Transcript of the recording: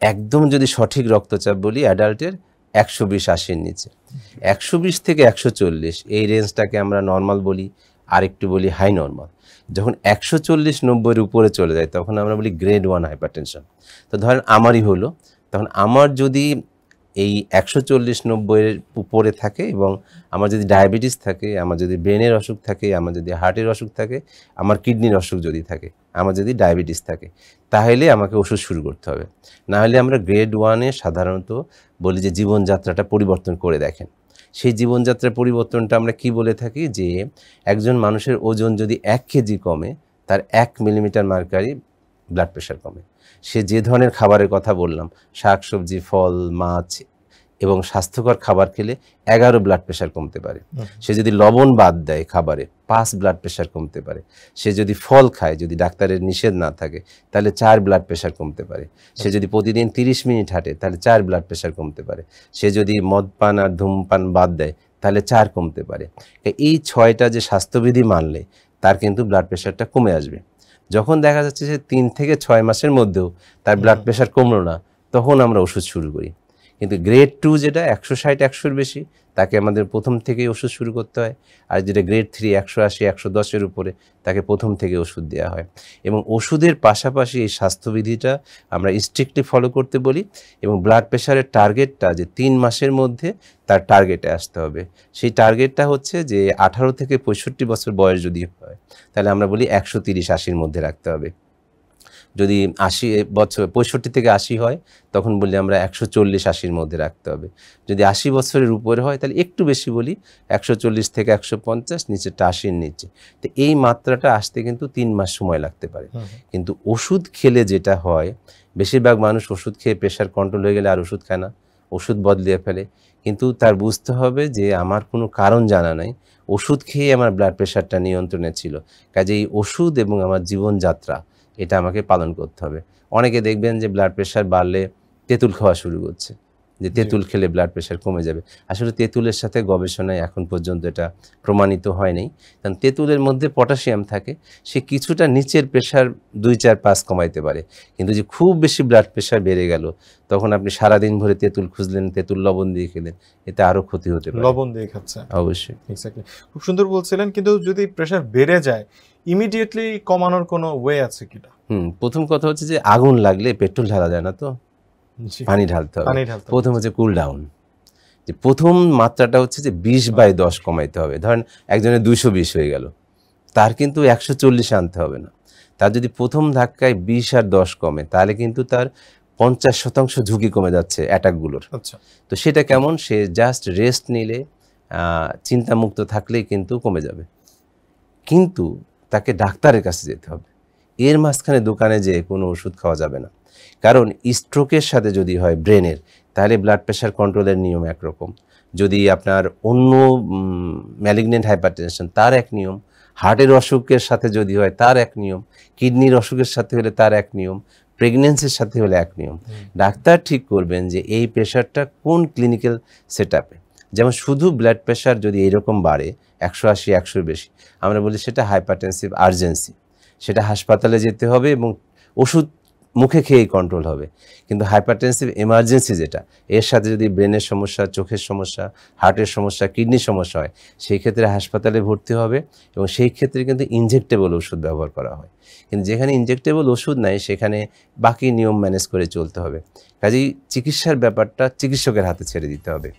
একদম যদি সঠিক রক্তচাপ বলি অ্যাডাল্টের 120/80-র নিচে, 120 থেকে 140 এই রেঞ্জটাকে আমরা নর্মাল বলি, আরেকটু বলি হাই নর্মাল। যখন 140-90-এর উপরে চলে যায় তখন আমরা বলি গ্রেড 1 হাইপারটেনশন। তো ধরেন আমারই হলো, তখন আমার যদি এই 140-90-এর উপরে থাকে এবং আমার যদি ডায়াবেটিস থাকে, আমার যদি ব্রেনের অসুখ থাকে, আমার যদি হার্টের অসুখ থাকে, আমার কিডনির অসুখ যদি থাকে, আমার যদি ডায়াবেটিস থাকে, তাহলে আমাকে ওষুধ শুরু করতে হবে। না হলে আমরা গ্রেড 1-এ সাধারণত বলি যে জীবনযাত্রাটা পরিবর্তন করে দেখেন। সেই জীবনযাত্রার পরিবর্তনটা আমরা কি বলে থাকি, যে একজন মানুষের ওজন যদি 1 কেজি কমে, তার 1 মিলিমিটার মার্কারি ব্লাড প্রেশার কমে। সে যে ধরনের খাবারের কথা বললাম, শাকসবজি, ফল, মাছ এবং স্বাস্থ্যকর খাবার খেলে 11 ব্লাড প্রেশার কমতে পারে। সে যদি লবণ বাদ দেয় খাবারে, 5 ব্লাড প্রেশার কমতে পারে। সে যদি ফল খায়, যদি ডাক্তারের নিষেধ না থাকে, তাহলে 4 ব্লাড প্রেশার কমতে পারে। সে যদি প্রতিদিন 30 মিনিট হাঁটে, তাহলে 4 ব্লাড প্রেশার কমতে পারে। সে যদি মদপান আর ধূমপান বাদ দেয়, তাহলে 4 কমতে পারে। এই 6টা যে স্বাস্থ্যবিধি মানলে তার কিন্তু ব্লাড প্রেশারটা কমে আসবে। যখন দেখা যাচ্ছে যে 3 থেকে 6 মাসের মধ্যেও তার ব্লাড প্রেশার কমলো না, তখন আমরা ওষুধ শুরু করি। কিন্তু গ্রেড 2 যেটা 160-100-এর বেশি, তাকে আমাদের প্রথম থেকেই ওষুধ শুরু করতে হয়। আর যেটা গ্রেড 3 180-110-এর উপরে, তাকে প্রথম থেকে ওষুধ দেওয়া হয়। এবং ওষুধের পাশাপাশি এই স্বাস্থ্যবিধিটা আমরা স্ট্রিক্টলি ফলো করতে বলি। এবং ব্লাড প্রেশারের টার্গেটটা যে 3 মাসের মধ্যে তার টার্গেটে আসতে হবে। সেই টার্গেটটা হচ্ছে যে 18 থেকে 65 বছর বয়স যদি হয়, তাহলে আমরা বলি 130-80-র মধ্যে রাখতে হবে। যদি 80 বছর 65 থেকে 80 হয়, তখন বলি আমরা 140-80-র মধ্যে রাখতে হবে। যদি 80 বছরের উপরে হয়, তাহলে একটু বেশি বলি 140 থেকে 150, নিচেরটা 80-র নিচে। তো এই মাত্রাটা আসতে কিন্তু 3 মাস সময় লাগতে পারে। কিন্তু ওষুধ খেলে যেটা হয়, বেশিরভাগ মানুষ ওষুধ খেয়ে প্রেশার কন্ট্রোল হয়ে গেলে আর ওষুধ খায় না, ওষুধ বদলিয়ে ফেলে। কিন্তু তার বুঝতে হবে যে আমার কোনো কারণ জানা নাই, ওষুধ খেয়ে আমার ব্লাড প্রেশারটা নিয়ন্ত্রণে ছিল। কাজেই ওষুধ এবং আমার জীবনযাত্রা এটা আমাকে পালন করতে হবে। অনেকে দেখবেন যে ব্লাড প্রেশার বাড়লে তেঁতুল খাওয়া শুরু করছে, যে তেঁতুল খেলে ব্লাড প্রেশার কমে যাবে। আসলে তেঁতুলের সাথে গবেষণায় এখন পর্যন্ত এটা প্রমাণিত হয়নি। কারণ তেঁতুলের মধ্যে পটাশিয়াম থাকে, সে কিছুটা নিচের প্রেশার 2, 4, 5 কমাইতে পারে। কিন্তু যে খুব বেশি ব্লাড প্রেশার বেড়ে গেল, তখন আপনি সারাদিন ভরে তেঁতুল খুঁজলেন, তেঁতুল লবণ দিয়ে খেলেন, এতে আরও ক্ষতি হতে পারে। লবণ দিয়ে খাচ্ছে, অবশ্যই। এক্স্যাক্টলি, খুব সুন্দর বলছিলেন। কিন্তু যদি প্রেশার বেড়ে যায়, ইমিডিয়েটলি কমানোর কোনো ওয়ে আছে কিনা? প্রথম কথা হচ্ছে যে আগুন লাগলে পেট্রোল ঢালা যায় না, তো পানি ঢালতে হবে। প্রথম হচ্ছে কুল ডাউন, যে প্রথম মাত্রাটা হচ্ছে যে 20/10 কমাইতে হবে। ধরেন একজনের 220 হয়ে গেল, তার কিন্তু 140 আনতে হবে না। তার যদি প্রথম ধাক্কায় 20 আর 10 কমে, তাহলে কিন্তু তার 50% ঝুঁকি কমে যাচ্ছে অ্যাটাকগুলোর। তো সেটা কেমন, সে জাস্ট রেস্ট নিলে, চিন্তামুক্ত থাকলেই কিন্তু কমে যাবে। কিন্তু তাকে ডাক্তারের কাছে যেতে হবে। এর মাঝখানে দোকানে যেয়ে কোনো ওষুধ খাওয়া যাবে না। কারণ স্ট্রোকের সাথে যদি হয় ব্রেনের, তাহলে ব্লাড প্রেশার কন্ট্রোলের নিয়ম একরকম। যদি আপনার অন্য ম্যালিগনেন্ট হাইপারটেনশন, তার এক নিয়ম। হার্টের অসুখের সাথে যদি হয়, তার এক নিয়ম। কিডনির অসুখের সাথে হলে তার এক নিয়ম। প্রেগনেন্সির সাথে হলে এক নিয়ম। ডাক্তার ঠিক করবেন যে এই প্রেশারটা কোন ক্লিনিক্যাল সেট আপে। যেমন শুধু ব্লাড প্রেশার যদি এইরকম বাড়ে 180-100-এর বেশি, আমরা বলি সেটা হাইপারটেনসিভ আর্জেন্সি, সেটা হাসপাতালে যেতে হবে এবং ওষুধ মুখে খেয়েই কন্ট্রোল হবে। কিন্তু হাইপারটেনসিভ এমার্জেন্সি যেটা, এর সাথে যদি ব্রেনের সমস্যা, চোখের সমস্যা, হার্টের সমস্যা, কিডনির সমস্যা হয়, সেই ক্ষেত্রে হাসপাতালে ভর্তি হবে এবং সেই ক্ষেত্রে কিন্তু ইনজেক্টেবল ওষুধ ব্যবহার করা হয়। কিন্তু যেখানে ইনজেক্টেবল ওষুধ নাই, সেখানে বাকি নিয়ম ম্যানেজ করে চলতে হবে। কাজেই চিকিৎসার ব্যাপারটা চিকিৎসকের হাতে ছেড়ে দিতে হবে।